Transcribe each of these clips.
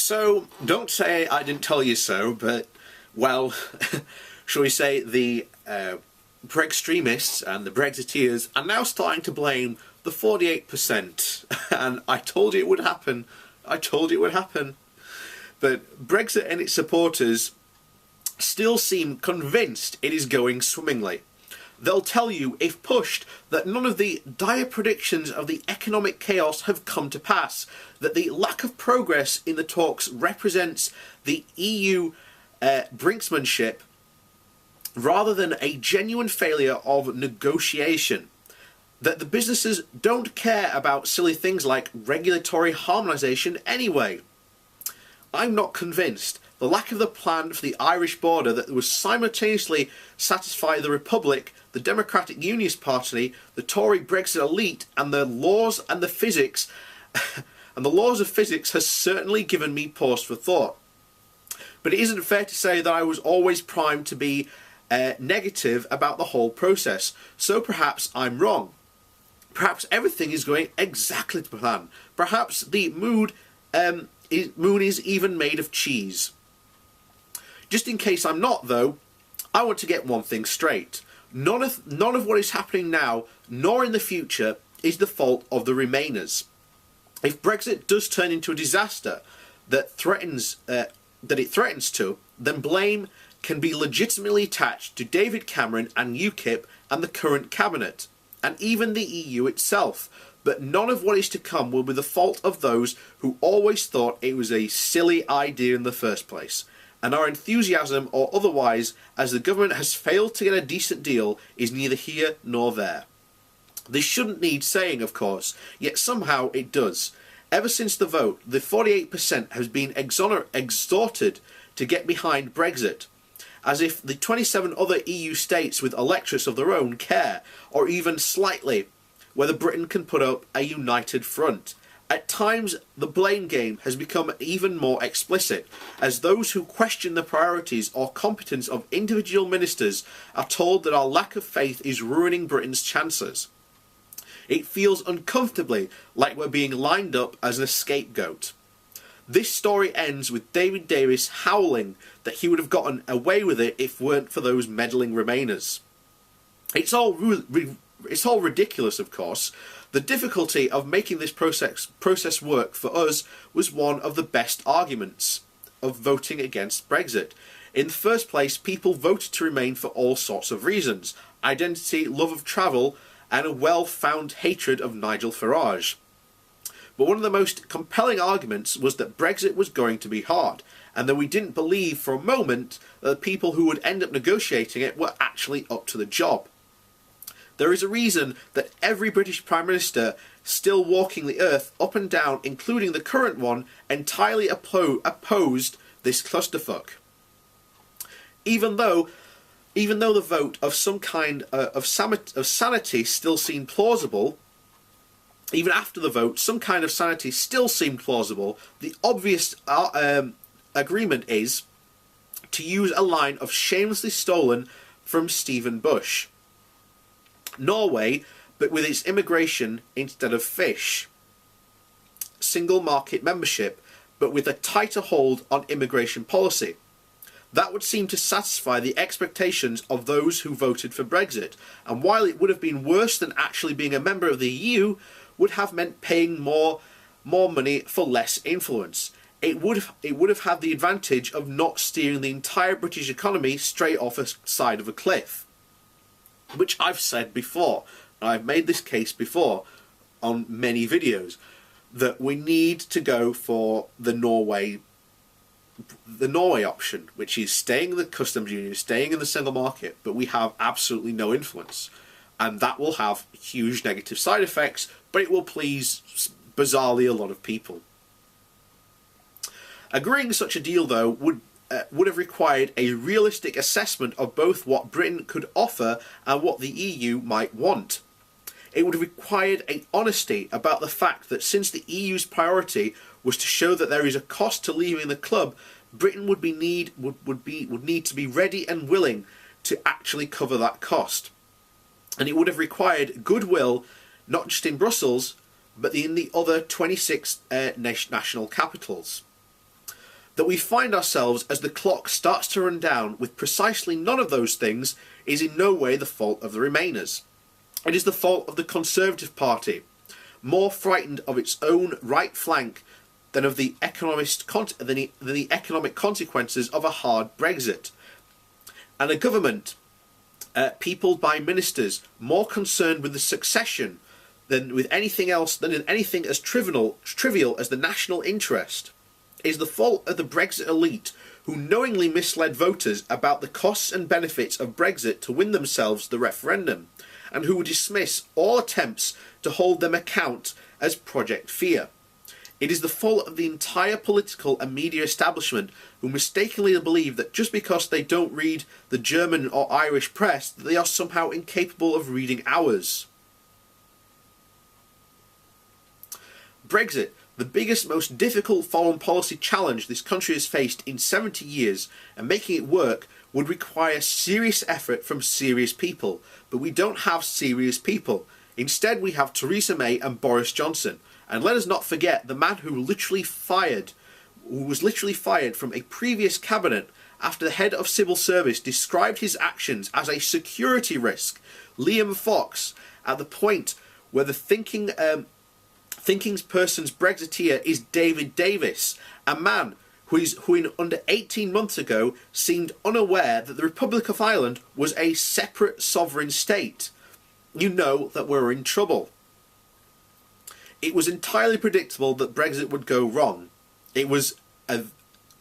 So, don't say I didn't tell you so, but, well, shall we say the Brextremists and the Brexiteers are now starting to blame the 48%. And I told you it would happen. I told you it would happen. But Brexit and its supporters still seem convinced it is going swimmingly. They'll tell you, if pushed, that none of the dire predictions of the economic chaos have come to pass, that the lack of progress in the talks represents the EU brinksmanship rather than a genuine failure of negotiation, that the businesses don't care about silly things like regulatory harmonisation anyway. I'm not convinced. The lack of the plan for the Irish border that would simultaneously satisfy the Republic, the Democratic Unionist Party, the Tory Brexit elite, and the laws and the physics, and the laws of physics has certainly given me pause for thought. But it isn't fair to say that I was always primed to be negative about the whole process. So perhaps I'm wrong. Perhaps everything is going exactly to plan. Perhaps the moon is even made of cheese. Just in case I'm not, though, I want to get one thing straight. None of what is happening now, nor in the future, is the fault of the Remainers. If Brexit does turn into a disaster that it threatens to, then blame can be legitimately attached to David Cameron and UKIP and the current cabinet, and even the EU itself. But none of what is to come will be the fault of those who always thought it was a silly idea in the first place. And our enthusiasm or otherwise, as the government has failed to get a decent deal, is neither here nor there. This shouldn't need saying, of course, yet somehow it does. Ever since the vote, the 48% has been exhorted to get behind Brexit, as if the 27 other EU states with electorates of their own care, or even slightly, whether Britain can put up a united front. At times, the blame game has become even more explicit, as those who question the priorities or competence of individual ministers are told that our lack of faith is ruining Britain's chances. It feels uncomfortably like we're being lined up as a scapegoat. This story ends with David Davis howling that he would have gotten away with it if weren't for those meddling Remainers. It's all ridiculous, of course. The difficulty of making this process work for us was one of the best arguments of voting against Brexit. In the first place, people voted to remain for all sorts of reasons: identity, love of travel, and a well-found hatred of Nigel Farage. But one of the most compelling arguments was that Brexit was going to be hard, and that we didn't believe for a moment that the people who would end up negotiating it were actually up to the job. There is a reason that every British Prime Minister still walking the earth up and down, including the current one, entirely opposed this clusterfuck. Even though the vote of some kind of sanity still seemed plausible, even after the vote, some kind of sanity still seemed plausible, the obvious agreement is to use a line of shamelessly stolen from Stephen Bush. Norway, but with its immigration instead of fish. Single market membership, but with a tighter hold on immigration policy. That would seem to satisfy the expectations of those who voted for Brexit, and while it would have been worse than actually being a member of the EU, would have meant paying more money for less influence. It would have had the advantage of not steering the entire British economy straight off a side of a cliff. Which I've said before, and I've made this case before on many videos, that we need to go for the Norway option, which is staying in the customs union, staying in the single market, but we have absolutely no influence. And that will have huge negative side effects, but it will please, bizarrely, a lot of people. Agreeing such a deal, though, would have required a realistic assessment of both what Britain could offer and what the EU might want. It would have required an honesty about the fact that since the EU's priority was to show that there is a cost to leaving the club, Britain would need to be ready and willing to actually cover that cost. And it would have required goodwill, not just in Brussels, but in the other 26 national capitals. that we find ourselves as the clock starts to run down with precisely none of those things is in no way the fault of the Remainers. It is the fault of the Conservative Party, more frightened of its own right flank than of the economic consequences of a hard Brexit. And a government peopled by ministers more concerned with the succession than with anything else, than in anything as trivial as the national interest. It is the fault of the Brexit elite, who knowingly misled voters about the costs and benefits of Brexit to win themselves the referendum, and who dismiss all attempts to hold them account as Project Fear. It is the fault of the entire political and media establishment, who mistakenly believe that just because they don't read the German or Irish press, that they are somehow incapable of reading ours. Brexit, the biggest, most difficult foreign policy challenge this country has faced in 70 years, and making it work would require serious effort from serious people. But we don't have serious people. Instead, we have Theresa May and Boris Johnson. And let us not forget the man who was literally fired from a previous cabinet after the head of civil service described his actions as a security risk. Liam Fox, at the point where the thinking person's Brexiteer is David Davis, a man who under 18 months ago seemed unaware that the Republic of Ireland was a separate sovereign state. You know that we're in trouble. It was entirely predictable that Brexit would go wrong. It was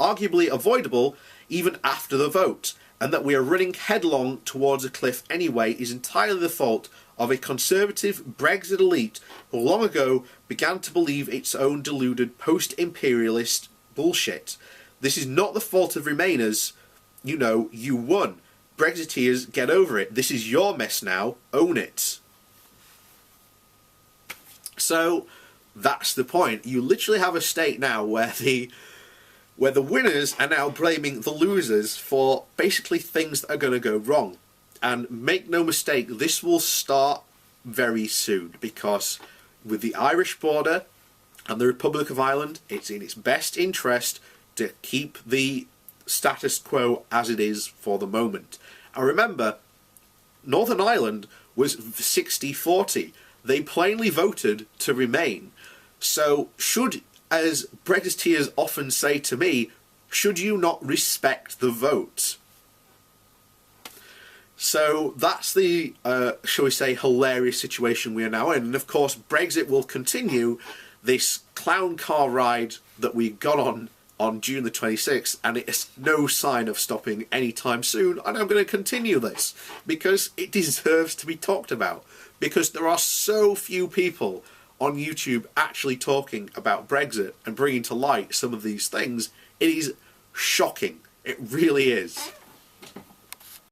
arguably avoidable even after the vote, and that we are running headlong towards a cliff anyway is entirely the fault of a conservative Brexit elite who long ago began to believe its own deluded post-imperialist bullshit. This is not the fault of Remainers. You know, you won. Brexiteers, get over it. This is your mess now. Own it. So that's the point. You literally have a state now where the winners are now blaming the losers for basically things that are going to go wrong. And make no mistake, this will start very soon, because with the Irish border and the Republic of Ireland, it's in its best interest to keep the status quo as it is for the moment. And remember, Northern Ireland was 60-40. They plainly voted to remain. So should, as Brexiteers often say to me, should you not respect the vote? So that's the, shall we say, hilarious situation we are now in. And of course, Brexit will continue this clown car ride that we got on June the 26th, and it is no sign of stopping anytime soon. And I'm going to continue this because it deserves to be talked about, because there are so few people on YouTube actually talking about Brexit and bringing to light some of these things. It is shocking. It really is.